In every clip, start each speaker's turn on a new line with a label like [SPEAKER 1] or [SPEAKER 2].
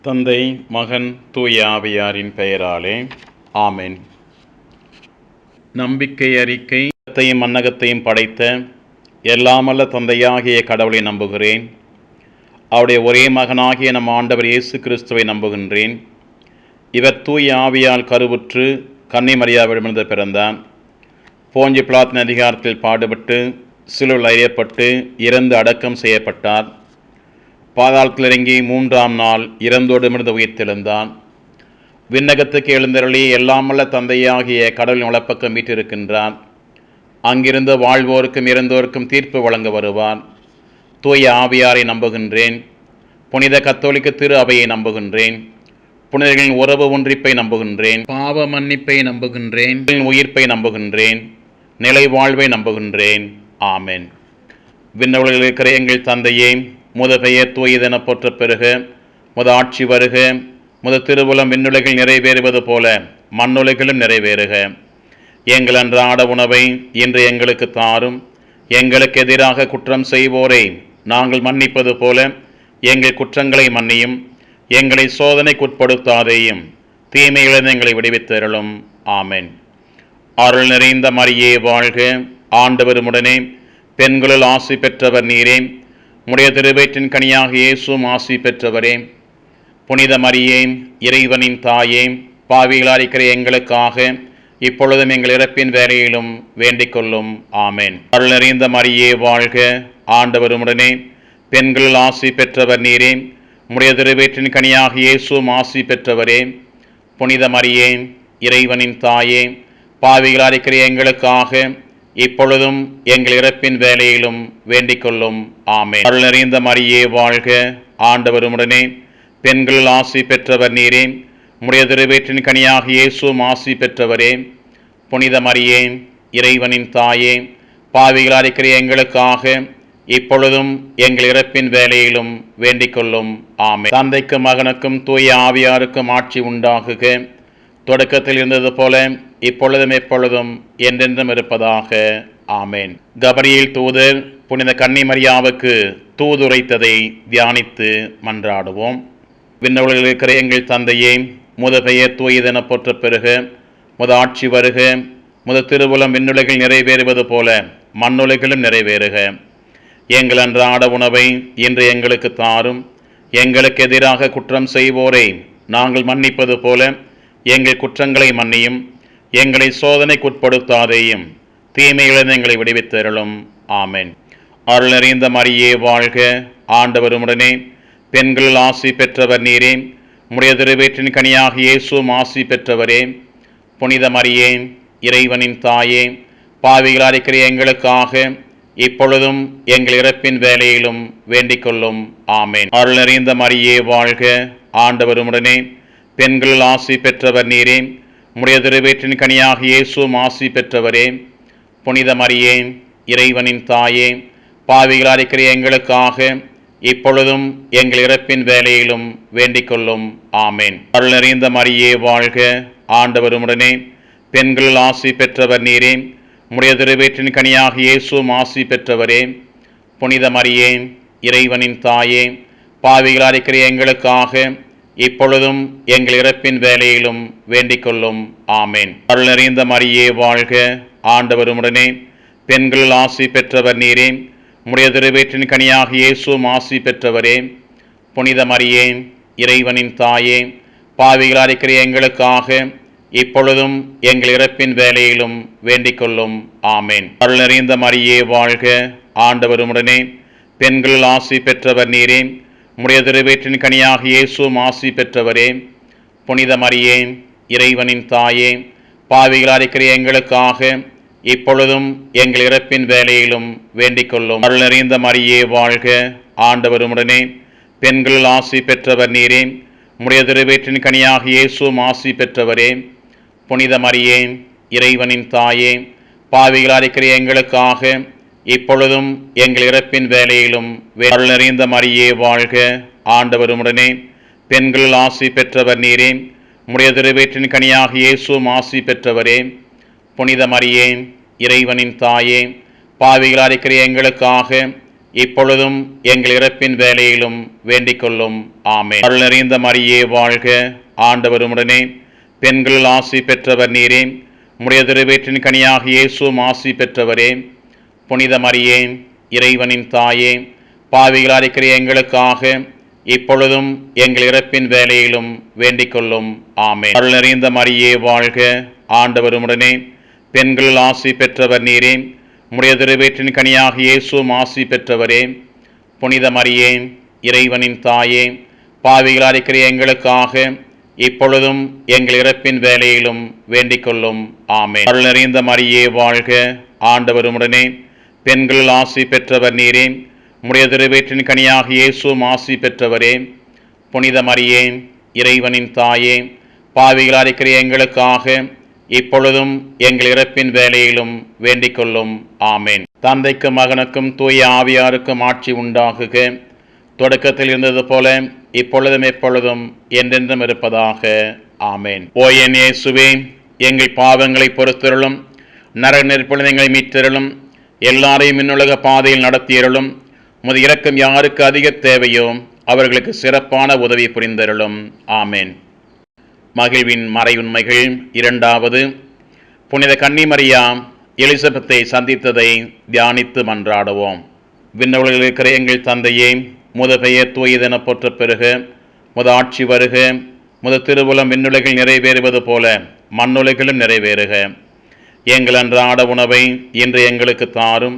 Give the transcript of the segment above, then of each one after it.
[SPEAKER 1] தந்தை, மகன், தூய ஆவியாரின் பெயராலே ஆமென். நம்பிக்கை அறிக்கை. உலகத்தையும் மண்ணகத்தையும் படைத்த எல்லாமல்ல தந்தையாகிய கடவுளை நம்புகிறேன். அவருடைய ஒரே மகனாகிய நம் ஆண்டவர் இயேசு கிறிஸ்துவை நம்புகின்றேன். இவர் தூய ஆவியால் கருவுற்று கன்னி மரியாவிடமிருந்து பிறந்தார். போஞ்சு பிலாத்தின் அதிகாரத்தில் பாடுபட்டு சிலுவையில் அறையப்பட்டு இறந்து அடக்கம் செய்யப்பட்டார். பாதாளத்தில் இறங்கி 3ஆம் நாள் இறந்தோடுமிருந்து உயிர்த்தெழுந்தான். விண்ணகத்துக்கு எழுந்தருளி எல்லாமல்ல தந்தையாகிய கடவுளின் வலப்பக்கம் வீற்றிருக்கின்றார். அங்கிருந்து வாழ்வோருக்கும் இறந்தோருக்கும் தீர்ப்பு வழங்க வருவார். தூய ஆவியாரை நம்புகின்றேன். புனித கத்தோலிக்க திரு அவையை நம்புகின்றேன். புனிதர்களின் உறவு ஒன்றிப்பை நம்புகின்றேன். பாவ மன்னிப்பை நம்புகின்றேன். உயிர்ப்பை நம்புகின்றேன். நிலை வாழ்வை நம்புகின்றேன். ஆமென். விண்ணவர்களில் இருக்கிற எங்கள் தந்தையே, முத பெயர் தூயதென போற்ற பெறுக. முத ஆட்சி வருக. முத திருவுளம் விண்ணுலகில் நிறைவேறுவது போல மண்ணுலகிலும் நிறைவேறுக. எங்கள் அன்றாட உணவை இன்று எங்களுக்கு தாரும். எங்களுக்கு எதிராக குற்றம் செய்வோரை நாங்கள் மன்னிப்பது போல எங்கள் குற்றங்களை மன்னியும். எங்களை சோதனைக்குட்படுத்தாதேயும், தீமையிலிருந்து எங்களை விடுவித்தருளும். ஆமென். அருள் நிறைந்த மரியே வாழ்க. ஆண்டவர் உடனே, பெண்களுள் ஆசி பெற்றவர் நீரே. உடைய திருவயிற்றின் கனியாக இயேசுவும் ஆசி பெற்றவரே. புனித மரியே, இறைவனின் தாயே, பாவிகளாய் இருக்கிற எங்களுக்காக இப்பொழுதும் எங்கள் இறப்பின் வேலையிலும் வேண்டிக் கொள்ளும். ஆமென். அருள் நிறைந்த மரியே வாழ்க. ஆண்டவர் உடனே, பெண்களில் ஆசி பெற்றவர் நீரே. உடைய திருவயிற்றின் கனியாக இயேசுவும் ஆசி பெற்றவரே. புனித மரியே, இறைவனின் தாயே, பாவிகளாய் இருக்கிற எங்களுக்காக இப்பொழுதும் எங்கள் இறப்பின் வேலையிலும் வேண்டிக் கொள்ளும். ஆமென். அருள் நிறைந்த மரியே வாழ்க. ஆண்டவர் உடனே, பெண்களில் ஆசி பெற்றவர் நீரே. உடைய திருவயிற்றின் கனியாக இயேசுவும் ஆசி பெற்றவரே. புனித மரியே, இறைவனின் தாயே, பாவிகளாய் இருக்கிற எங்களுக்காக இப்பொழுதும் எங்கள் இறப்பின் வேலையிலும் வேண்டிக் கொள்ளும். ஆமென். தந்தைக்கும் மகனுக்கும் தூய ஆவியாருக்கும் ஆட்சி உண்டாகுக. தொடக்கத்தில் இருந்தது போல இப்பொழுதும் எப்பொழுதும் என்றென்றும் இருப்பதாக. ஆமென். கபரியேல் தூதர் புனித கன்னி மரியாவுக்கு தூதுரைத்ததை தியானித்து மன்றாடுவோம். விண்ணவர்களில் இருக்கிற எங்கள் தந்தையே, முத பெயர் தூயதென போற்ற பெறுக. முத ஆட்சி வருக. முத திருவுளம் விண்ணுலகில் நிறைவேறுவது போல மண்ணுலகிலும் நிறைவேறுக. எங்கள் அன்றாட உணவை இன்று எங்களுக்கு தாரும். எங்களுக்கு எதிராக குற்றம் செய்வோரை நாங்கள் மன்னிப்பது போல எங்கள் குற்றங்களை மன்னியும். எங்களை சோதனைக்குட்படுத்தாதேயும், தீமையிலிருந்து எங்களை விடுவித்தருளும். ஆமென். அருள் நிறைந்த மரியே வாழ்க. ஆண்டவர் உடனே, பெண்களில் ஆசி பெற்றவர் நீரே. உடைய திருவயிற்றின் கனியாக இயேசுவும் ஆசி பெற்றவரே. புனித மரியே, இறைவனின் தாயே, பாவிகளாய் இருக்கிற எங்களுக்காக இப்பொழுதும் எங்கள் இறப்பின் வேலையிலும் வேண்டிக் கொள்ளும். ஆமென். அருள் நிறைந்த மரியே வாழ்க. ஆண்டவர் உடனே, பெண்களில் ஆசி பெற்றவர் நீரே. உடைய திருவயிற்றின் கனியாக இயேசுவும் ஆசி பெற்றவரே. புனித மரியே, இறைவனின் தாயே, பாவிகளாய் இருக்கிற எங்களுக்காக இப்பொழுதும் எங்கள் இறப்பின் வேலையிலும் வேண்டிக் கொள்ளும். ஆமென். அருள் நிறைந்த மரியே வாழ்க. ஆண்டவர் உடனே, பெண்களில் ஆசி பெற்றவர் நீரே. உடைய திருவயிற்றின் கனியாக இயேசுவும் ஆசி பெற்றவரே. புனித மரியே, இறைவனின் தாயே, பாவிகளாய் இருக்கிற எங்களுக்காக இப்பொழுதும் எங்கள் இறப்பின் வேலையிலும் வேண்டிக் கொள்ளும். ஆமென். அருள் நிறைந்த மரியே வாழ்க. ஆண்டவர் உடனே, பெண்களில் ஆசி பெற்றவர் நீரே. உடைய திருவயிற்றின் கனியாக இயேசுவும் ஆசி பெற்றவரே. புனித மரியே, இறைவனின் தாயே, பாவிகளாய் இருக்கிற எங்களுக்காக இப்பொழுதும் எங்கள் இறப்பின் வேலையிலும் வேண்டிக் கொள்ளும். ஆமென். அருள் நிறைந்த மரியே வாழ்க. ஆண்டவர் உடனே, பெண்களில் ஆசி பெற்றவர் நீரே. உடைய திருவயிற்றின் கனியாக இயேசுவும் ஆசி பெற்றவரே. புனித மரியே, இறைவனின் தாயே, பாவிகளாய் இருக்கிற எங்களுக்காக இப்பொழுதும் எங்கள் இறப்பின் வேலையிலும் வேண்டிக் கொள்ளும். அருள் நிறைந்த மரியே வாழ்க. ஆண்டவர் உடனே, பெண்களில் ஆசி பெற்றவர் நீரே. உடைய திருவயிற்றின் கனியாக இயேசுவும் ஆசி பெற்றவரே. புனித மரியே, இறைவனின் தாயே, பாவிகளாய் இருக்கிற எங்களுக்காக இப்பொழுதும் எங்கள் இறப்பின் வேலையிலும் அருள் நிறைந்த மரியே வாழ்க. ஆண்டவர் உடனே, பெண்களில் ஆசி பெற்றவர் நீரே. உடைய திருவயிற்றின் கனியாக இயேசுவும் ஆசி பெற்றவரே. புனித மரியே, இறைவனின் தாயே, பாவிகளாய் இருக்கிற எங்களுக்காக இப்பொழுதும் எங்கள் இறப்பின் வேளையிலும் வேண்டிக் கொள்ளும். ஆமென். அருள் நிறைந்த மரியே வாழ்க, ஆண்டவர் உம்முடனே, பெண்கள் ஆசி பெற்றவர் நீரே. உம்முடைய திருவயிற்றின் கனியாக இயேசுவும் ஆசி பெற்றவரே. புனித மரியே, இறைவனின் தாயே, பாவிகளாய் இருக்கிற எங்களுக்காக இப்பொழுதும் எங்கள் இறப்பின் வேளையிலும் வேண்டிக் கொள்ளும். ஆமென். அருள் நிறைந்த மரியே வாழ்க, ஆண்டவர் உம்முடனே, பெண்கள் ஆசி பெற்றவர் நீரே. உம்முடைய திருவயிற்றின் கனியாக இயேசுவும் ஆசி பெற்றவரே. புனித மரியே, இறைவனின் தாயே, பாவிகளாய் இருக்கிற எங்களுக்காக இப்பொழுதும் எங்கள் இறப்பின் வேளையிலும் வேண்டிக் கொள்ளும். ஆமென். அருள் நிறைந்த மரியே வாழ்க, ஆண்டவர் உம்முடனே, பெண்கள் ஆசி பெற்றவர் நீரே. உம்முடைய திருவயிற்றின் கனியாக இயேசுவும் ஆசி பெற்றவரே. புனித மரியே, இறைவனின் தாயே, பாவிகளாய் இருக்கிற எங்களுக்காக இப்பொழுதும் எங்கள் இறப்பின் வேளையிலும் வேண்டிக் கொள்ளும். ஆமென். தந்தைக்கும் மகனுக்கும் தூய ஆவியாருக்கும் ஆட்சி உண்டாகுக. தொடக்கத்தில் இருந்தது போல இப்பொழுதும் எப்பொழுதும் என்றென்றும் இருப்பதாக. ஆமென். ஓ என் இயேசுவே, எங்கள் பாவங்களை பொறுத்தருளும், நரநெருப்பிலிருந்து எங்களை மீட்டருளும், எல்லாரையும் இன்னுலக பாதையில் நடத்தியருளும். உமது இரக்கம் யாருக்கு அதிக தேவையோ அவர்களுக்கு சிறப்பான உதவி புரிந்தருளும். ஆமென். மகிழ்வின் மறையுண்மைகள். இரண்டாவது, புனித கன்னிமரியா எலிசபெத்தை சந்தித்ததை தியானித்து மன்றாடுவோம். விண்ணுலகில் இருக்கிற எங்கள் தந்தையே, முத பெயர் தூயதென போற்ற பெறுக. முத ஆட்சி வருக. முத திருவுளம் விண்ணுலகில் நிறைவேறுவது போல மண்ணுலகிலும் நிறைவேறுக. எங்கள் அன்றாட உணவை இன்று எங்களுக்கு தாரும்.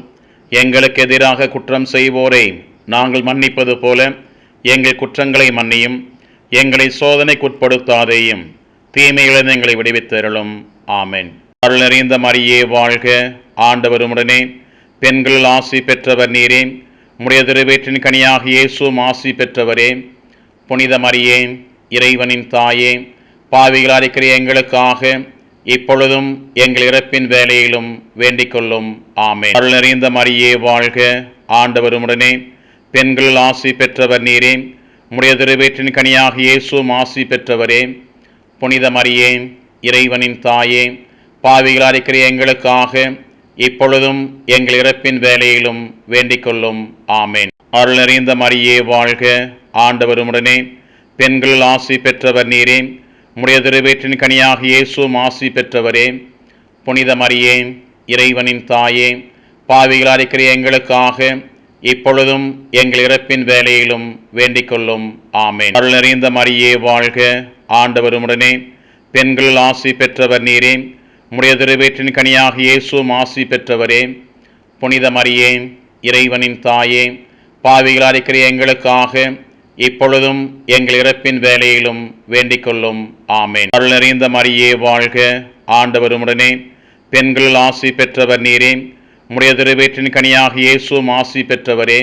[SPEAKER 1] எங்களுக்கு எதிராக குற்றம் செய்வோரை நாங்கள் மன்னிப்பது போல எங்கள் குற்றங்களை மன்னியும். எங்களை சோதனைக்குட்படுத்தாதேயும், தீமைகளிலிருந்து எங்களை விடுவித்தருளும். ஆமென். அருள் நிறைந்த மரியே வாழ்க, ஆண்டவர் உம்முடனே, பெண்கள் ஆசி பெற்றவர் நீரே. உம்முடைய திருவயிற்றின் கனியாக இயேசுவும் ஆசி பெற்றவரே. புனித மரியே, இறைவனின் தாயே, பாவிகளாய் இருக்கிற எங்களுக்காக இப்பொழுதும் எங்கள் இறப்பின் வேளையிலும் வேண்டிக் கொள்ளும். ஆமென். அருள் நிறைந்த மரியே வாழ்க, ஆண்டவர் உம்முடனே, பெண்கள் ஆசி பெற்றவர் நீரே. உம்முடைய திருவயிற்றின் கனியாக இயேசுவும் ஆசி பெற்றவரே. புனித மரியே, இறைவனின் தாயே, பாவிகளாய் இருக்கிற எங்களுக்காக இப்பொழுதும் எங்கள் இறப்பின் வேளையிலும் வேண்டிக் கொள்ளும். ஆமென். அருள் நிறைந்த மரியே வாழ்க, ஆண்டவர் உம்முடனே, பெண்கள் ஆசி பெற்றவர் நீரே. உம்முடைய திருவயிற்றின் கனியாக இயேசுவும் ஆசி பெற்றவரே. புனித மரியே, இறைவனின் தாயே, பாவிகளாய் இருக்கிற எங்களுக்காக இப்பொழுதும் எங்கள் இறப்பின் வேளையிலும் வேண்டிக் கொள்ளும். ஆமென். அருள் நிறைந்த மரியே வாழ்க, ஆண்டவர் உம்முடனே, பெண்கள் ஆசி பெற்றவர் நீரே. உம்முடைய திருவயிற்றின் கனியாக இயேசுவும் ஆசி பெற்றவரே. புனித மரியே, இறைவனின் தாயே, பாவிகளாய் இருக்கிற எங்களுக்காக இப்பொழுதும் எங்கள் இறப்பின் வேளையிலும் வேண்டிக் கொள்ளும். ஆமென். அருள் நிறைந்த மரியே வாழ்க, ஆண்டவர் உம்முடனே, பெண்கள் ஆசி பெற்றவர் நீரே. உம்முடைய திருவயிற்றின் கனியாக இயேசுவும் ஆசி பெற்றவரே.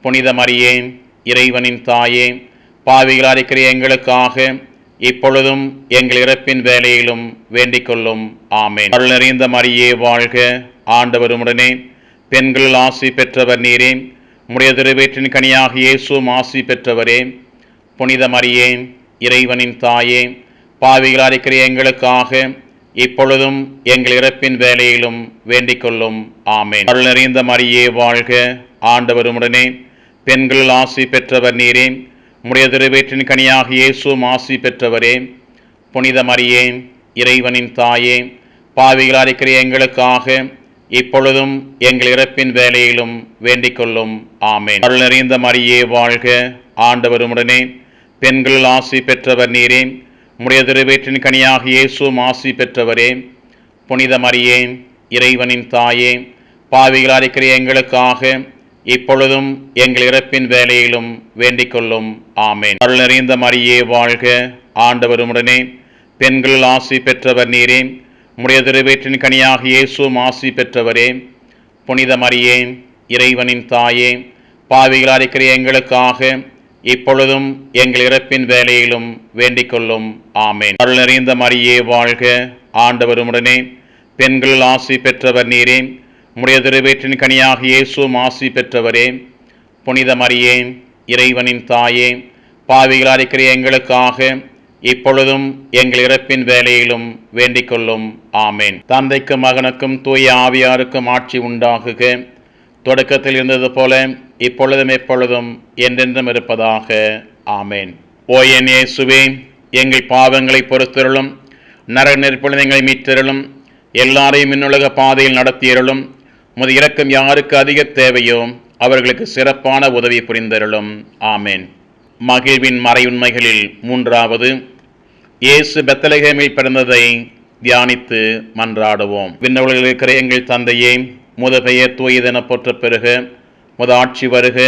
[SPEAKER 1] புனித மரியே, இறைவனின் தாயே, பாவிகளாய் இருக்கிற எங்களுக்காக இப்பொழுதும் எங்கள் இறப்பின் வேளையிலும் வேண்டிக் கொள்ளும். ஆமென். அருள் நிறைந்த மரியே வாழ்க, ஆண்டவர் உம்முடனே, பெண்கள் ஆசி பெற்றவர் நீரே. உம்முடைய திருவயிற்றின் கனியாக இயேசுவும் ஆசி பெற்றவரே. புனித மரியே, இறைவனின் தாயே, பாவிகளாய் இருக்கிற எங்களுக்காக இப்பொழுதும் எங்கள் இறப்பின் வேளையிலும் வேண்டிக் கொள்ளும். ஆமென். அருள் நிறைந்த மரியே வாழ்க, ஆண்டவர் உம்முடனே, பெண்கள் ஆசி பெற்றவர் நீரே. உம்முடைய திருவயிற்றின் கனியாக இயேசுவும் ஆசி பெற்றவரே. புனித மரியே, இறைவனின் தாயே, பாவிகளாய் இருக்கிற எங்களுக்காக இப்பொழுதும் எங்கள் இறப்பின் வேளையிலும் வேண்டிக் கொள்ளும். ஆமென். அருள் நிறைந்த மரியே வாழ்க, ஆண்டவர் உம்முடனே, பெண்கள் ஆசி பெற்றவர் நீரே. உம்முடைய திருவயிற்றின் கனியாக இயேசுவும் ஆசி பெற்றவரே. புனித மரியே, இறைவனின் தாயே, பாவிகளாய் இருக்கிற எங்களுக்காக இப்பொழுதும் எங்கள் இறப்பின் வேளையிலும் வேண்டிக் கொள்ளும். ஆமென். அருள் நிறைந்த மரியே வாழ்க, ஆண்டவர் உம்முடனே, பெண்கள் ஆசி பெற்றவர் நீரே. உம்முடைய திருவயிற்றின் கனியாக இயேசுவும் ஆசி பெற்றவரே. புனித மரியே, இறைவனின் தாயே, பாவிகளாய் இருக்கிற எங்களுக்காக இப்பொழுதும் எங்கள் இறப்பின் வேளையிலும் வேண்டிக் கொள்ளும். ஆமென். அருள் நிறைந்த மரியே வாழ்க, ஆண்டவர் உம்முடனே, பெண்கள் ஆசி பெற்றவர் நீரே. உம்முடைய திருவயிற்றின் கனியாக இயேசுவும் ஆசி பெற்றவரே. புனித மரியே, இறைவனின் தாயே, பாவிகளாய் இருக்கிற எங்களுக்காக இப்பொழுதும் எங்கள் இறப்பின் வேளையிலும் வேண்டிக் கொள்ளும். ஆமென். தந்தைக்கும் மகனுக்கும் தூய ஆவியாருக்கும் ஆட்சி உண்டாகுக. தொடக்கத்தில் இருந்தது போல இப்பொழுதும் எப்பொழுதும் என்றென்றும் இருப்பதாக. ஆமேன். ஓ என் இயேசுவே, எங்கள் பாவங்களை பொறுத்தருளும், நரக நெருப்பிலிருந்து எங்களை மீட்டருளும், எல்லாரையும் இன்னுலக பாதையில் நடத்தியருளும். உமது இரக்கம் யாருக்கு அதிக தேவையோ அவர்களுக்கு சிறப்பான உதவி புரிந்தருளும். ஆமேன். மகிழ்வின் மறையுண்மைகளில் மூன்றாவது, இயேசு பெத்லகேமில் பிறந்ததை தியானித்து மன்றாடுவோம். விண்ணவர்களில் இருக்கிற எங்கள் தந்தையே, முத பெயர் தூயதென போற்ற பெறுக, முத ஆட்சி வருக,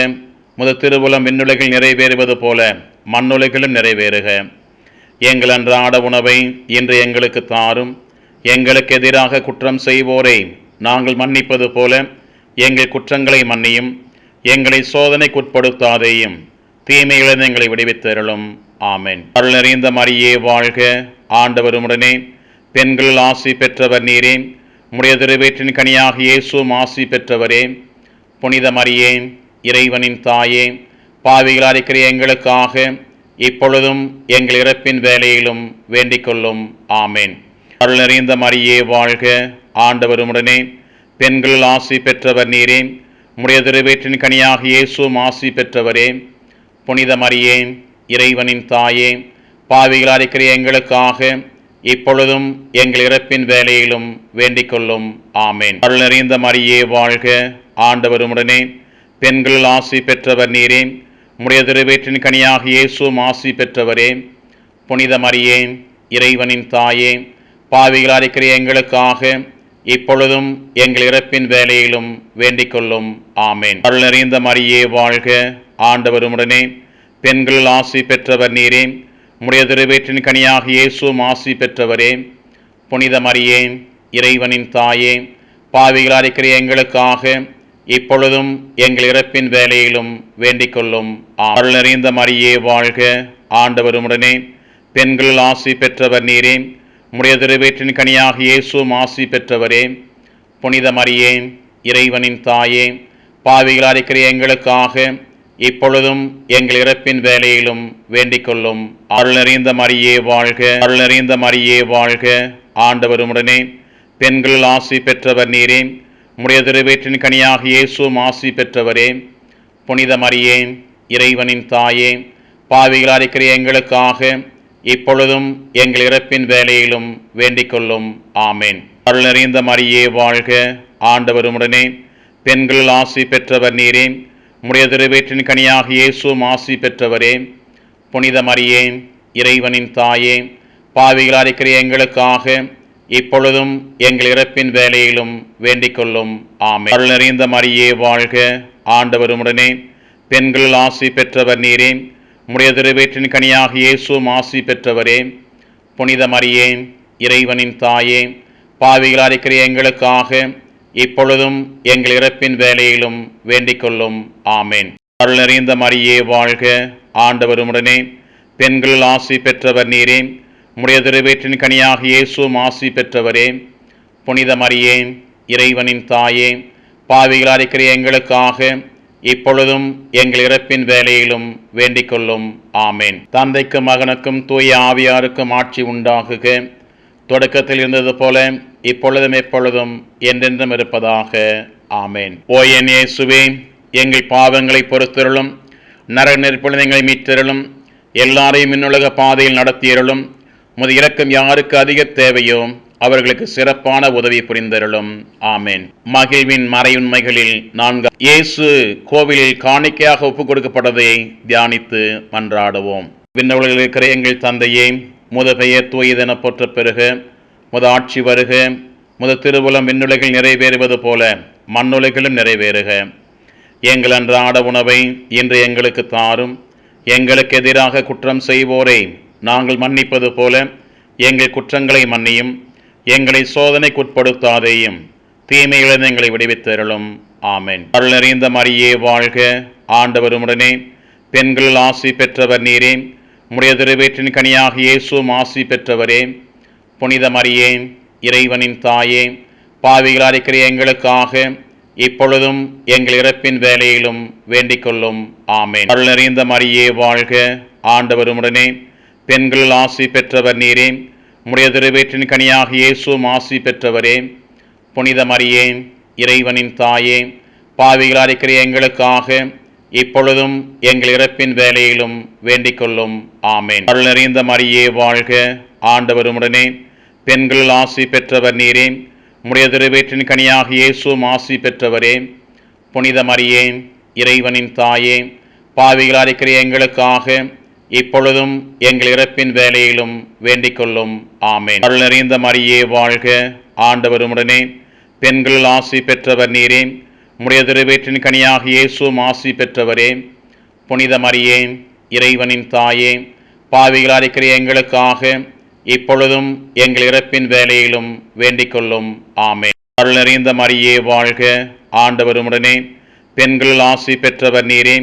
[SPEAKER 1] முத திருவுளம் விண்ணுலகில் நிறைவேறுவது போல மண்ணுலகிலும் நிறைவேறுக. எங்கள் அன்றாட உணவை இன்று எங்களுக்கு தாரும். எங்களுக்கு எதிராக குற்றம் செய்வோரை நாங்கள் மன்னிப்பது போல எங்கள் குற்றங்களை மன்னியும். எங்களை சோதனைக்குட்படுத்தாதேயும், தீமையிலிருந்து எங்களை விடுவித்தருளும். ஆமென். அருள் நிறைந்த மரியே வாழ்க, ஆண்டவர் உம்முடனே, பெண்கள் ஆசி பெற்றவர் நீரே, உம்முடைய திருவயிற்றின் கனியாக இயேசுவும் ஆசி பெற்றவரே. புனித மரியே, இறைவனின் தாயே, பாவிகளாய் இருக்கிற எங்களுக்காக இப்பொழுதும் எங்கள் இறப்பின் வேளையிலும் வேண்டிக் கொள்ளும். ஆமேன். அருள் நிறைந்த மரியே வாழ்க, ஆண்டவர் உம்முடனே, பெண்கள் ஆசி பெற்றவர் நீரே, உம்முடைய திருவயிற்றின் கனியாக இயேசுவும் ஆசி பெற்றவரே. புனித மரியே, இறைவனின் தாயே, பாவிகளாய் இருக்கிற எங்களுக்காக இப்பொழுதும் எங்கள் இறப்பின் வேளையிலும் வேண்டிக் கொள்ளும். ஆமேன். அருள் நிறைந்த மரியே வாழ்க, ஆண்டவர் உம்முடனே, பெண்கள் ஆசி பெற்றவர் நீரே, உம்முடைய திருவயிற்றின் கனியாக இயேசுவும் ஆசி பெற்றவரே. புனித மரியே, இறைவனின் தாயே, பாவிகளாய் இருக்கிற எங்களுக்காக இப்பொழுதும் எங்கள் இறப்பின் வேளையிலும் வேண்டிக் கொள்ளும். ஆமேன். அருள் நிறைந்த மரியே வாழ்க, ஆண்டவர் உம்முடனே, பெண்கள் ஆசி பெற்றவர் நீரே, உம்முடைய திருவயிற்றின் கனியாக இயேசுவும் ஆசி பெற்றவரே. புனித மரியே, இறைவனின் தாயே, பாவிகளாய் இருக்கிற எங்களுக்காக இப்பொழுதும் எங்கள் இறப்பின் வேளையிலும் வேண்டிக் கொள்ளும். அருள் நிறைந்த மரியே வாழ்க, ஆண்டவர் உம்முடனே, பெண்கள் ஆசி பெற்றவர் நீரே, உம்முடைய திருவயிற்றின் கனியாக இயேசுவும் ஆசி பெற்றவரே. புனித மரியே, இறைவனின் தாயே, பாவிகளாய் இருக்கிற எங்களுக்காக இப்பொழுதும் எங்கள் இறப்பின் வேளையிலும் வேண்டிக் கொள்ளும். அருள் நிறைந்த மரியே வாழ்க, அருள் நிறைந்த மரியே வாழ்க, ஆண்டவர் உம்முடனே, பெண்கள் ஆசி பெற்றவர் நீரே, உம்முடைய திருவயிற்றின் கனியாக இயேசுவும் ஆசி பெற்றவரே. புனித மரியே, இறைவனின் தாயே, பாவிகளாய் இருக்கிற எங்களுக்காக இப்பொழுதும் எங்கள் இறப்பின் வேளையிலும் வேண்டிக் கொள்ளும். ஆமேன். அருள் நிறைந்த மரியே வாழ்க, ஆண்டவர் உம்முடனே, பெண்கள் ஆசி பெற்றவர் நீரே, உம்முடைய திருவயிற்றின் கனியாக இயேசுவும் ஆசி பெற்றவரே. புனித மரியே, இறைவனின் தாயே, பாவிகளாய் இருக்கிற எங்களுக்காக இப்பொழுதும் எங்கள் இறப்பின் வேளையிலும் வேண்டிக் கொள்ளும். ஆமென். அருள் நிறைந்த மரியே வாழ்க, ஆண்டவர் உம்முடனே, பெண்கள் ஆசி பெற்றவர் நீரே, உம்முடைய திருவயிற்றின் கனியாக இயேசுவும் ஆசி பெற்றவரே. புனித மரியே, இறைவனின் தாயே, பாவிகளாய் இருக்கிற எங்களுக்காக இப்பொழுதும் எங்கள் இறப்பின் வேளையிலும் வேண்டிக் கொள்ளும். ஆமேன். அருள் நிறைந்த மரியே வாழ்க, ஆண்டவர் உம்முடனே, பெண்கள் ஆசி பெற்றவர் நீரே, உம்முடைய திருவயிற்றின் கனியாக இயேசுவும் ஆசி பெற்றவரே. புனித மரியே, இறைவனின் தாயே, பாவிகளாய் இருக்கிற எங்களுக்காக இப்பொழுதும் எங்கள் இறப்பின் வேளையிலும் வேண்டிக் கொள்ளும். ஆமேன். தந்தைக்கும் மகனுக்கும் தூய ஆவியாருக்கும் ஆட்சி உண்டாகுக, தொடக்கத்தில் இருந்தது போல இப்பொழுதும் எப்பொழுதும் என்றென்றும் இருப்பதாக. ஆமேன். ஓ என் இயேசுவே, எங்கள் பாவங்களை பொறுத்தருளும், நரக நெருப்பிலிருந்து எங்களை மீட்டருளும், எல்லாரையும் இன்னுலக பாதையில் நடத்தியருளும். உமது இரக்கம் யாருக்கு அதிக தேவையோ அவர்களுக்கு சிறப்பான உதவி புரிந்தருளும். ஆமேன். மகிழ்வின் மறையுண்மைகளில் நான்கு, இயேசு கோவிலில் காணிக்கையாக ஒப்புக் கொடுக்கப்பட்டதை தியானித்து மன்றாடுவோம். விண்ணவர்களில் இருக்கிற எங்கள் தந்தையே, முத பெயர் தூயதென போற்ற பெறுக, முத ஆட்சி வருக, முத திருவுளம் விண்ணுலகில் நிறைவேறுவது போல மண்ணுலகிலும் நிறைவேறுக. எங்கள் அன்றாட உணவை இன்று எங்களுக்கு தாரும். எங்களுக்கு எதிராக குற்றம் செய்வோரை நாங்கள் மன்னிப்பது போல எங்கள் குற்றங்களை மன்னியும். எங்களை சோதனைக்குட்படுத்தாதேயும், தீமையிலிருந்து எங்களை விடுவித்தருளும். ஆமென். அருள் நிறைந்த மரியே வாழ்க, ஆண்டவர் உம்முடனே, பெண்கள் ஆசி பெற்றவர் நீரே, உம்முடைய திருவயிற்றின் கனியாக இயேசுவும் ஆசி பெற்றவரே. புனித மரியே, இறைவனின் தாயே, பாவிகளாய் இருக்கிற எங்களுக்காக இப்பொழுதும் எங்கள் இறப்பின் வேளையிலும் வேண்டிக் கொள்ளும். ஆமேன். அருள் நிறைந்த மரியே வாழ்க, ஆண்டவர் உம்முடனே, பெண்கள் ஆசி பெற்றவர் நீரே, உம்முடைய திருவயிற்றின் கனியாக இயேசுவும் ஆசி பெற்றவரே. புனித மரியே, இறைவனின் தாயே, பாவிகளாய் இருக்கிற எங்களுக்காக இப்பொழுதும் எங்கள் இறப்பின் வேளையிலும் வேண்டிக் கொள்ளும். ஆமேன். அருள் நிறைந்த மரியே வாழ்க, ஆண்டவர் உம்முடனே, பெண்கள் ஆசி பெற்றவர் நீரே, உம்முடைய திருவயிற்றின் கனியாக இயேசுவும் ஆசி பெற்றவரே. புனித மரியே, இறைவனின் தாயே, பாவிகளாய் இருக்கிற எங்களுக்காக இப்பொழுதும் எங்கள் இறப்பின் வேளையிலும் வேண்டிக் கொள்ளும். ஆமேன். அருள் நிறைந்த மரியே வாழ்க, ஆண்டவர் உம்முடனே, பெண்கள் ஆசி பெற்றவர் நீரே, உம்முடைய திருவயிற்றின் கனியாக இயேசுவும் ஆசி பெற்றவரே. புனித மரியே, இறைவனின் தாயே, பாவிகளாய் இருக்கிற எங்களுக்காக இப்பொழுதும் எங்கள் இறப்பின் வேளையிலும் வேண்டிக் கொள்ளும். ஆமேன். அருள் நிறைந்த மரியே வாழ்க, ஆண்டவர் உம்முடனே, பெண்கள் ஆசி பெற்றவர் நீரே,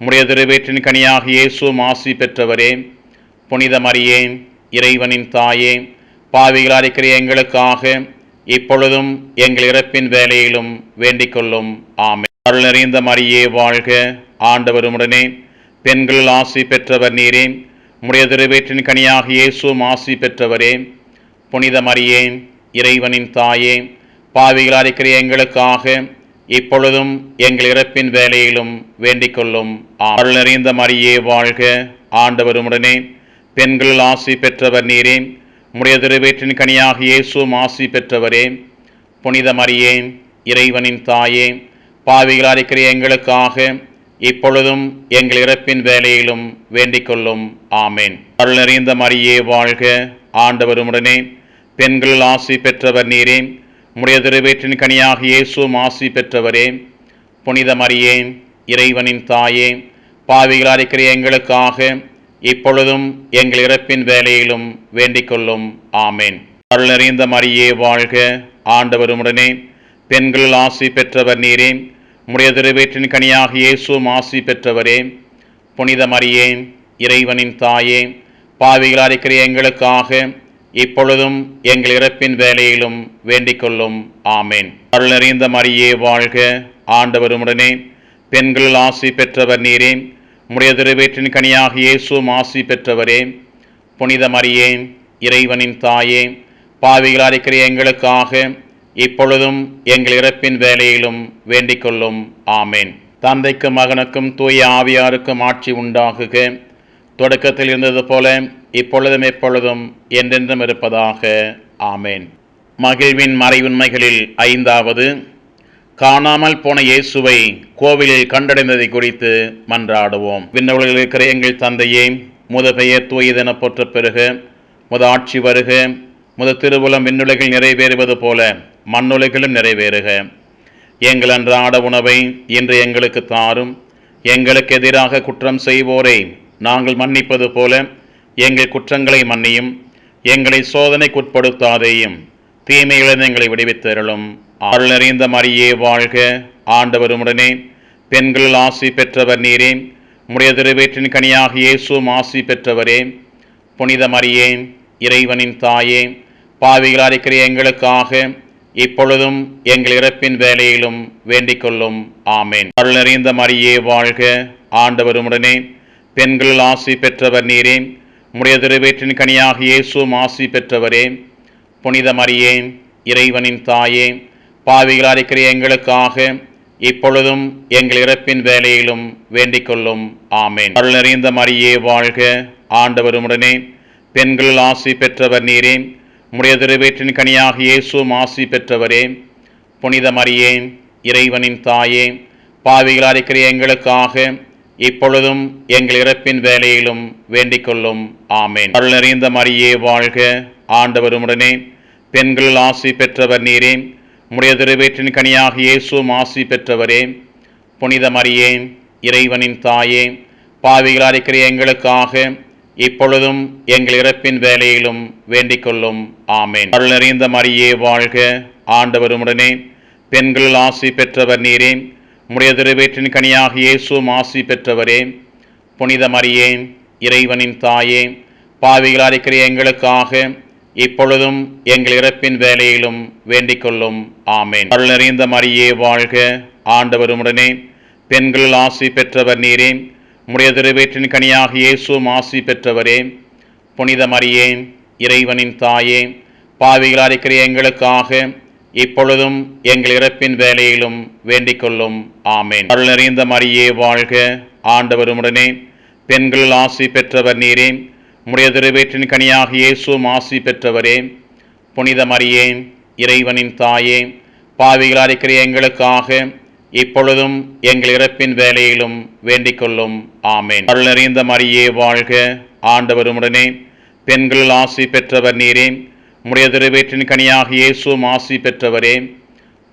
[SPEAKER 1] உம்முடைய திருவயிற்றின் கனியாக இயேசுவும் ஆசி பெற்றவரே. புனித மரியே, இறைவனின் தாயே, பாவிகளாய் இருக்கிற எங்களுக்காக இப்பொழுதும் எங்கள் இறப்பின் வேளையிலும் வேண்டிக் கொள்ளும். ஆமென். அருள் நிறைந்த மரியே வாழ்க, ஆண்டவர் உம்முடனே, பெண்கள் ஆசி பெற்றவர் நீரே, உம்முடைய திருவயிற்றின் கனியாக இயேசுவும் ஆசி பெற்றவரே. புனித மரியே, இறைவனின் தாயே, பாவிகளாய் இருக்கிற எங்களுக்காக இப்பொழுதும் எங்கள் இறப்பின் வேளையிலும் வேண்டிக் கொள்ளும். அருள் நிறைந்த மரியே வாழ்க, ஆண்டவர் உம்முடனே, பெண்கள் ஆசி பெற்றவர் நீரே, உம்முடைய திருவயிற்றின் கனியாக இயேசுவும் ஆசி பெற்றவரே. புனித மரியே, இறைவனின் தாயே, பாவிகளாய் இருக்கிற எங்களுக்காக இப்பொழுதும் எங்கள் இறப்பின் வேளையிலும் வேண்டிக் கொள்ளும். ஆமேன். அருள் நிறைந்த மரியே வாழ்க, ஆண்டவர் உம்முடனே, பெண்கள் ஆசி பெற்றவர் நீரே, உம்முடைய திருவயிற்றின் கனியாக இயேசுவும் ஆசி பெற்றவரே. புனித மரியே, இறைவனின் தாயே, பாவிகளாய் இருக்கிற எங்களுக்காக இப்பொழுதும் எங்கள் இறப்பின் வேளையிலும் வேண்டிக் கொள்ளும். ஆமேன். அருள் நிறைந்த மரியே வாழ்க, ஆண்டவர் உம்முடனே, பெண்கள் ஆசி பெற்றவர் நீரே, உம்முடைய திருவயிற்றின் கனியாக இயேசுவும் ஆசி பெற்றவரே. புனித மரியே, இறைவனின் தாயே, பாவிகளாய் இருக்கிற எங்களுக்காக இப்பொழுதும் எங்கள் இறப்பின் வேளையிலும் வேண்டிக் கொள்ளும். ஆமேன். அருள் நிறைந்த மரியே வாழ்க, ஆண்டவர் உம்முடனே, பெண்கள் ஆசி பெற்றவர் நீரே, உம்முடைய திருவயிற்றின் கனியாக இயேசுவும் ஆசி பெற்றவரே. புனித மரியே, இறைவனின் தாயே, பாவிகளாய் இருக்கிற எங்களுக்காக இப்பொழுதும் எங்கள் இறப்பின் வேளையிலும் வேண்டிக் கொள்ளும். ஆமேன். தந்தைக்கும் மகனுக்கும் தூய ஆவியாருக்கும் ஆட்சி உண்டாகுக, தொடக்கத்தில் இருந்தது போல இப்பொழுதும் எப்பொழுதும் என்றென்றும் இருப்பதாக. ஆமேன். மகிழ்வின் மறைவுண்மைகளில் ஐந்தாவது, காணாமல் போன இயேசுவை கோவிலில் கண்டடைந்ததை குறித்து மன்றாடுவோம். விண்ணுலகில் இருக்கிற எங்கள் தந்தையே, முது பெயர் தூயதென போற்ற பெறுக, முது ஆட்சி வருக, முது திருவுளம் விண்ணுலகில் நிறைவேறுவது போல மண்ணுலகிலும் நிறைவேறுக. எங்கள் அன்றாட உணவை இன்று எங்களுக்கு தாரும். எங்களுக்கு எதிராக குற்றம் செய்வோரை நாங்கள் மன்னிப்பது போல எங்கள் குற்றங்களை மன்னியும். எங்களை சோதனைக்குட்படுத்தாதேயும், தீமையிலிருந்து எங்களை விடுவித்தருளும். அருள் நிறைந்த மரியே வாழ்க, ஆண்டவர் உம்முடனே, பெண்கள் ஆசி பெற்றவர் நீரே, உம்முடைய திருவயிற்றின் கனியாக இயேசுவும் ஆசி பெற்றவரே. புனித மரியே, இறைவனின் தாயே, பாவிகளாய் இருக்கிற எங்களுக்காக இப்பொழுதும் எங்கள் இறப்பின் வேளையிலும் வேண்டிக் கொள்ளும். ஆமேன். அருள் நிறைந்த மரியே வாழ்க, ஆண்டவர் உம்முடனே, பெண்கள் ஆசி பெற்றவர் நீரே, உம்முடைய திருவயிற்றின் கனியாக இயேசுவும் ஆசி பெற்றவரே. புனித மரியே, இறைவனின் தாயே, பாவிகளாய் இருக்கிற எங்களுக்காக இப்பொழுதும் எங்கள் இறப்பின் வேளையிலும் வேண்டிக் கொள்ளும். ஆமேன். அருள் நிறைந்த மரியே வாழ்க, ஆண்டவர் உம்முடனே, பெண்கள் ஆசி பெற்றவர் நீரே, உம்முடைய திருவயிற்றின் கனியாக இயேசுவும் ஆசி பெற்றவரே. புனித மரியே, இறைவனின் தாயே, பாவிகளாய் இருக்கிற எங்களுக்காக இப்பொழுதும் எங்கள் இறப்பின் வேளையிலும் வேண்டிக் கொள்ளும். ஆமேன். அருள் நிறைந்த மரியே வாழ்க, ஆண்டவர் உம்முடனே, பெண்கள் ஆசி பெற்றவர் நீரே, உம்முடைய திருவயிற்றின் கனியாக இயேசுவும் ஆசி பெற்றவரே. புனித மரியே, இறைவனின் தாயே, பாவிகளாய் இருக்கிற எங்களுக்காக இப்பொழுதும் எங்கள் இறப்பின் வேளையிலும் வேண்டிக் கொள்ளும். ஆமேன். அருள் நிறைந்த மரியே வாழ்க, ஆண்டவர் உம்முடனே, பெண்கள் ஆசி பெற்றவர் நீரே, உம்முடைய திருவயிற்றின் கனியாக இயேசுவும் ஆசி பெற்றவரே. புனித மரியே, இறைவனின் தாயே, பாவிகளாய் இருக்கிற எங்களுக்காக இப்பொழுதும் எங்கள் இறப்பின் வேளையிலும் வேண்டிக் கொள்ளும். ஆமேன். அருள் நிறைந்த மரியே வாழ்க, ஆண்டவர் உம்முடனே, பெண்கள் ஆசி பெற்றவர் நீரே, உம்முடைய திருவயிற்றின் கனியாக இயேசுவும் ஆசி பெற்றவரே. புனித மரியே, இறைவனின் தாயே, பாவிகளாய் இருக்கிற எங்களுக்காக இப்பொழுதும் எங்கள் இறப்பின் வேலையிலும் வேண்டிக் கொள்ளும். ஆமேன். அருள் நிறைந்த மரியே வாழ்க, ஆண்டவர் உம்முடனே, பெண்கள் ஆசி பெற்றவர் நீரே, உம்முடைய திருவயிற்றின் கனியாக இயேசுவும் ஆசி பெற்றவரே. புனித மரியே, இறைவனின் தாயே, பாவிகளாய் இருக்கிற எங்களுக்காக இப்பொழுதும் எங்கள் இறப்பின் வேலையிலும் வேண்டிக் கொள்ளும். ஆமேன். அருள் நிறைந்த மரியே வாழ்க, ஆண்டவர் உம்முடனே, பெண்கள் ஆசி பெற்றவர் நீரே, உம்முடைய திருவயிற்றின் கனியாக இயேசுவும் ஆசி பெற்றவரே.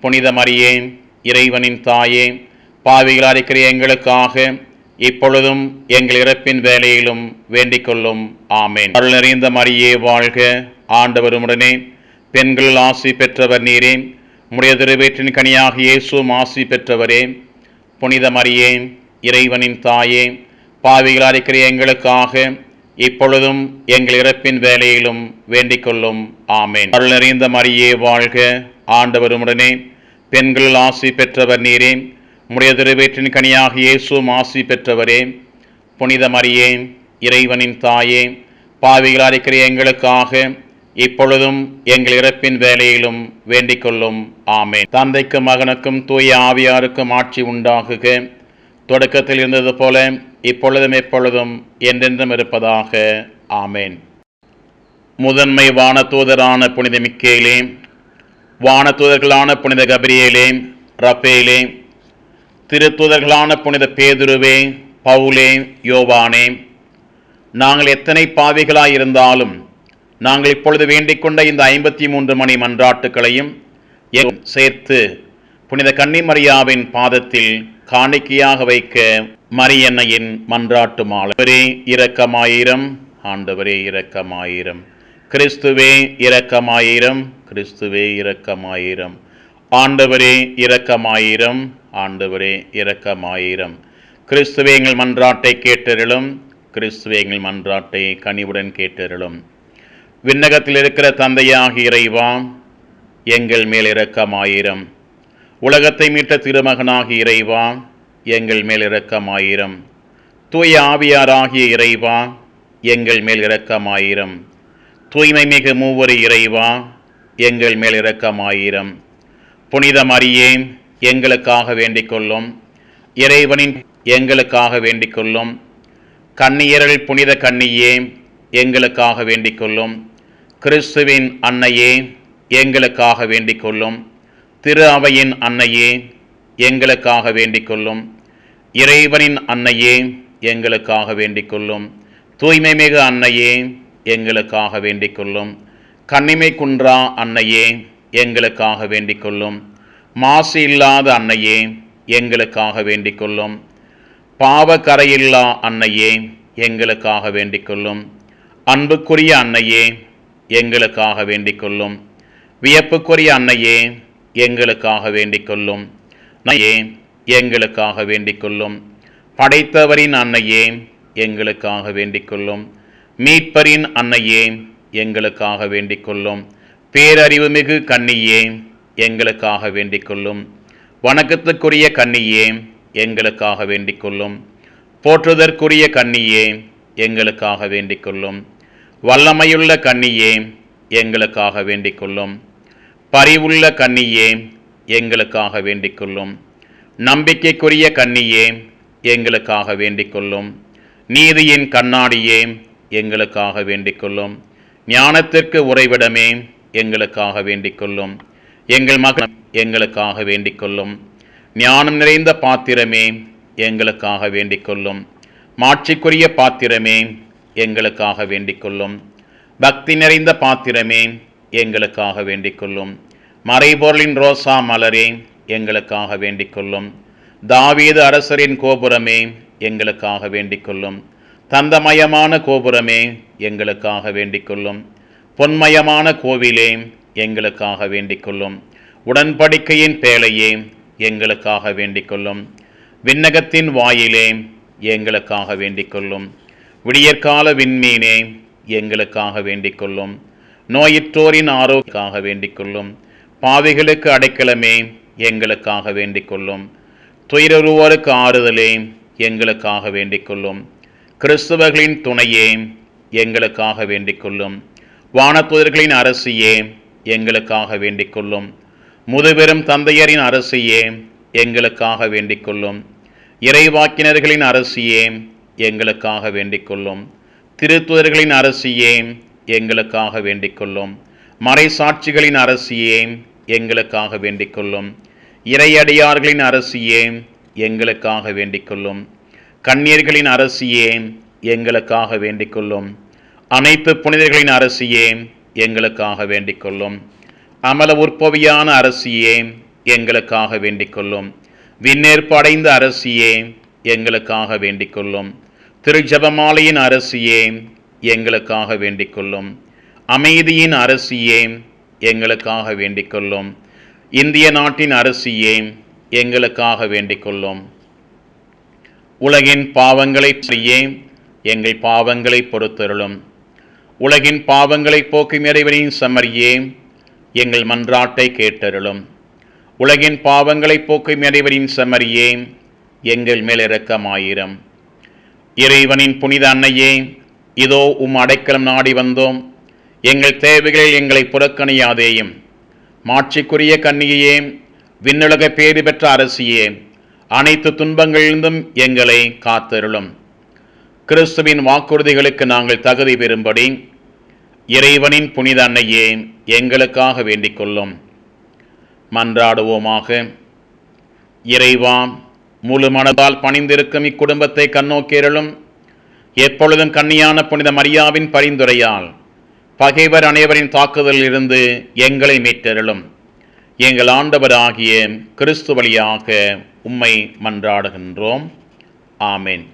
[SPEAKER 1] புனித மரியே, இறைவனின் தாயே, பாவிகளாய் இருக்கிற எங்களுக்காக இப்பொழுதும் எங்கள் இறப்பின் வேலையிலும் வேண்டிக் கொள்ளும். ஆமேன். அருள் நிறைந்த மரியே வாழ்க, ஆண்டவர் உம்முடனே, பெண்கள் ஆசி பெற்றவர் நீரே, உம்முடைய திருவயிற்றின் கனியாக இயேசுவும் ஆசி பெற்றவரே. புனித மரியே, இறைவனின் தாயே, பாவிகளாய் இருக்கிற எங்களுக்காக இப்பொழுதும் எங்கள் இறப்பின் வேலையிலும் வேண்டிக் கொள்ளும். ஆமேன். அருள் நிறைந்த மரியே வாழ்க, ஆண்டவர் உம்முடனே, பெண்கள் ஆசி பெற்றவர் நீரே, உம்முடைய திருவயிற்றின் கனியாக இயேசுவும் ஆசி பெற்றவரே. புனித மரியே, இறைவனின் தாயே, பாவிகளாய் இருக்கிற எங்களுக்காக இப்பொழுதும் எங்கள் இறப்பின் வேலையிலும் வேண்டிக் கொள்ளும். ஆமேன். தந்தைக்கும் மகனுக்கும் தூய ஆவியாருக்கும் ஆட்சி உண்டாகுக, தொடக்கத்தில் இருந்தது போல இப்பொழுதும் எப்பொழுதும் என்றென்றும் இருப்பதாக. ஆமேன். முதன்மை வானதூதரான புனித மிக்கேலே, வானதூதர்களான புனித கபிரியேலே, ரப்பேலே, திருத்தூதர்களான புனித பேதுருவே, பவுலே, யோவானே, நாங்கள் எத்தனை பாவிகளாயிருந்தாலும் நாங்கள் இப்பொழுது வேண்டிக் கொண்ட இந்த 53 மணி மன்றாட்டுக்களையும் சேர்த்து புனித கன்னிமரியாவின் பாதத்தில் காணிக்கையாக வைக்க மரியன்னையின் மன்றாட்டு மாலை. இரக்கமாயிரம். ஆண்டவரே இரக்கமாயிரம். கிறிஸ்துவே இரக்கமாயிரம். கிறிஸ்துவே இரக்கமாயிரம். ஆண்டவரே இரக்கமாயிரம். ஆண்டவரே இரக்கமாயிரம். கிறிஸ்துவே எங்கள் மன்றாட்டை கேட்டருளும். கிறிஸ்துவே எங்கள் மன்றாட்டை கனிவுடன் கேட்டருளும். விண்ணகத்தில் இருக்கிற தந்தையாகிய இறைவா, எங்கள் மேல் இரக்கமாயிரம். உலகத்தை மீட்ட திருமகனாகிய இறைவா, எங்கள் மேல் இரக்கமாயிரம். தூய ஆவியாராகிய இறைவா, எங்கள் மேல் இரக்கமாயிரம். தூய்மை மிகு மூவரு இறைவா, எங்கள் மேல் இரக்கமாயிரம். புனித மரியே, எங்களுக்காக வேண்டிக் கொள்ளும். இறைவனின் எங்களுக்காக வேண்டிக் கொள்ளும். கன்னியரில் புனித கன்னியே, எங்களுக்காக வேண்டிக் கொள்ளும். கிறிஸ்துவின் அன்னையே, எங்களுக்காக வேண்டிக் கொள்ளும். திரு அவையின் அன்னையே, எங்களுக்காக வேண்டிக் கொள்ளும். இறைவனின் அன்னையே, எங்களுக்காக வேண்டிக் கொள்ளும். தூய்மை மிகு அன்னையே, எங்களுக்காக வேண்டிக் கொள்ளும். கன்னிமை குன்றா அன்னையே, எங்களுக்காக வேண்டிக் கொள்ளும். மாசு இல்லாத அன்னையே, எங்களுக்காக வேண்டிக் கொள்ளும். பாவ கரையில்லா அன்னையே, எங்களுக்காக வேண்டிக் கொள்ளும். அன்புக்குரிய அன்னையே, எங்களுக்காக வேண்டிக் கொள்ளும். வியப்புக்குரிய அன்னையே, எங்களுக்காக வேண்டிக் கொள்ளும். அன்னையே, எங்களுக்காக வேண்டிக் கொள்ளும். படைத்தவரின் அன்னையே, எங்களுக்காக வேண்டிக் கொள்ளும். மீட்பரின் அன்னையே, எங்களுக்காக வேண்டிக் கொள்ளும். பேரறிவு மிகு கன்னியே, எங்களுக்காக வேண்டிக் கொள்ளும். வணக்கத்துக்குரிய கன்னியே, எங்களுக்காக வேண்டிக் கொள்ளும். போற்றுதற்குரிய கன்னியே, எங்களுக்காக வேண்டிக் கொள்ளும். வல்லமையுள்ள கன்னியே, எங்களுக்காக வேண்டிக் கொள்ளும். பரிவுள்ள கன்னியே, எங்களுக்காக வேண்டிக் கொள்ளும். நம்பிக்கைக்குரிய கன்னியே, எங்களுக்காக வேண்டிக் கொள்ளும். நீதியின் கண்ணாடியே, எங்களுக்காக வேண்டிக் கொள்ளும். ஞானத்திற்கு உறைவிடமே, எங்களுக்காக வேண்டிக் கொள்ளும். எங்கள் மகன் எங்களுக்காக வேண்டிக் கொள்ளும். ஞானம் நிறைந்த பாத்திரமே, எங்களுக்காக வேண்டிக் கொள்ளும். மாட்சிக்குரிய பாத்திரமே, எங்களுக்காக வேண்டிக் கொள்ளும். பக்தி நிறைந்த பாத்திரமே, எங்களுக்காக வேண்டிக் கொள்ளும். மறைபொருளின் ரோசா மலரே, எங்களுக்காக வேண்டிக் கொள்ளும். தாவீது அரசரின் கோபுரமே, எங்களுக்காக வேண்டிக் கொள்ளும். தந்தமயமான கோபுரமே, எங்களுக்காக வேண்டிக் கொள்ளும். பொன்மயமான கோவிலே, எங்களுக்காக வேண்டிக் கொள்ளும். உடன்படிக்கையின் பேழையே, எங்களுக்காக வேண்டிக் கொள்ளும். விண்ணகத்தின் வாயிலே, எங்களுக்காக வேண்டிக் கொள்ளும். விடியற்கால விண்மீனே, எங்களுக்காக வேண்டிக் கொள்ளும். நோயிற்றோரின் ஆரோக்கியக்காக வேண்டிக் கொள்ளும். பாவிகளுக்கு அடைக்கலமே, எங்களுக்காக வேண்டிக் கொள்ளும். துயருவோருக்கு ஆறுதலே, எங்களுக்காக வேண்டிக் கொள்ளும். கிறிஸ்தவர்களின் துணையே, எங்களுக்காக வேண்டிக் கொள்ளும். வானதூதர்களின் அரசியே, எங்களுக்காக வேண்டிக் கொள்ளும். முதுபெரும் தந்தையரின் அரசியே எங்களுக்காக வேண்டிக் கொள்ளும். இறைவாக்கினர்களின் அரசியே எங்களுக்காக வேண்டிக் கொள்ளும். திருத்துதர்களின் அரசியே எங்களுக்காக வேண்டிக் கொள்ளும். மறைசாட்சிகளின் அரசியே எங்களுக்காக வேண்டிக் கொள்ளும். இறையடியார்களின் அரசியே எங்களுக்காக வேண்டிக் கொள்ளும். கன்னியர்களின் அரசியே எங்களுக்காக வேண்டிக் கொள்ளும். அனைத்து புனிதர்களின் அரசியே எங்களுக்காக வேண்டிக் கொள்ளும். அமல உற்பவியான அரசியே எங்களுக்காக வேண்டிக் கொள்ளும். விண்ணேற்படைந்த அரசியே எங்களுக்காக வேண்டிக் கொள்ளும். திருஜபமாலையின் அரசியே எங்களுக்காக வேண்டிக் கொள்ளும். அமைதியின் அரசியே எங்களுக்காக வேண்டிக் கொள்ளும். இந்திய நாட்டின் அரசியே எங்களுக்காக வேண்டிக் கொள்ளும். உலகின் பாவங்களை செய்யே எங்கள் பாவங்களை பொறுத்தருளும். உலகின் பாவங்களை போக்கும் இறைவனின் செம்மறியே எங்கள் மன்றாட்டை கேட்டருளும். உலகின் பாவங்களை போக்கும் இறைவனின் செம்மறியே எங்கள் மேல் இரக்கமாயிரம். இறைவனின் புனித அன்னையே, இதோ அடைக்கலம் நாடி வந்தோம். எங்கள் தேவைகளில் எங்களை புறக்கணியாதேயும். மாட்சிக்குரிய கன்னிகையே, விண்ணுலக பேறு பெற்ற அரசியே, அனைத்து துன்பங்களிலிருந்தும் எங்களை காத்தருளும். கிறிஸ்துவின் வாக்குறுதிகளுக்கு நாங்கள் தகுதி பெறும்படி இறைவனின் புனித அன்னையே எங்களுக்காக வேண்டிக் கொள்ளும். மன்றாடுவோமாக. இறைவா, முழு மனதால் பணிந்திருக்கும் இக்குடும்பத்தை கண்ணோக்கியருளும். எப்பொழுதும் கன்னியான புனித மரியாவின் பரிந்துரையால் பகைவர் அனைவரின் தாக்குதலில் இருந்து எங்களை மீட்டருளும். எங்கள் ஆண்டவராகிய கிறிஸ்து வழியாக உம்மை மன்றாடுகின்றோம். ஆமென்.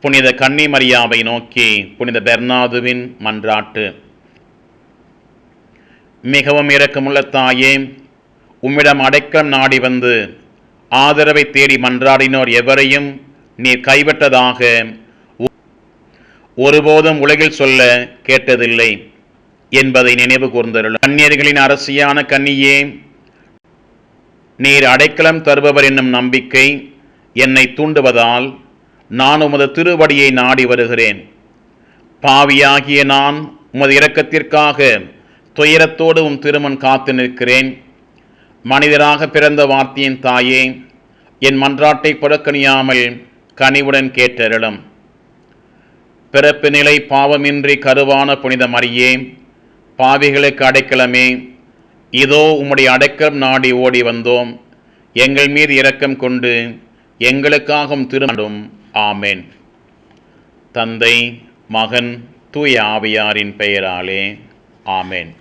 [SPEAKER 1] புனித கன்னி மரியாவை நோக்கி புனித பெர்னாதுவின் மன்றாட்டு. மிகவும் இரக்கமுள்ள தாயே, உம்மிடம் அடைக்கலம் நாடி வந்து ஆதரவை தேடி மன்றாடினோர் எவரையும் நீர் கைவிட்டதாக ஒருபோதும் உலகில் சொல்ல கேட்டதில்லை என்பதை நினைவு கூர்ந்தருளும். கன்னியர்களின் அரசியான கன்னியே, நீர் அடைக்கலம் தருபவர் என்னும் நம்பிக்கை என்னை தூண்டுவதால் நான் உமது திருவடியை நாடி வருகிறேன். பாவியாகிய நான் உமது இரக்கத்திற்காக துயரத்தோடு உம் திருமண் காத்து நிற்கிறேன். மனிதராக பிறந்த வார்த்தையின் தாயே, என் மன்றாட்டை புறக்கணியாமல் கனிவுடன் கேட்டருளும். பிறப்பு நிலை பாவமின்றி கருவான புனித மரியே, பாவிகளுக்கு அடைக்கலமே, இதோ உம்முடைய அடைக்கலம் நாடி ஓடி வந்தோம். எங்கள் மீது இரக்கம் கொண்டு எங்களுக்காகவும் திருமணம். ஆமென். தந்தை, மகன், தூய ஆவியாரின் பெயராலே. ஆமென்.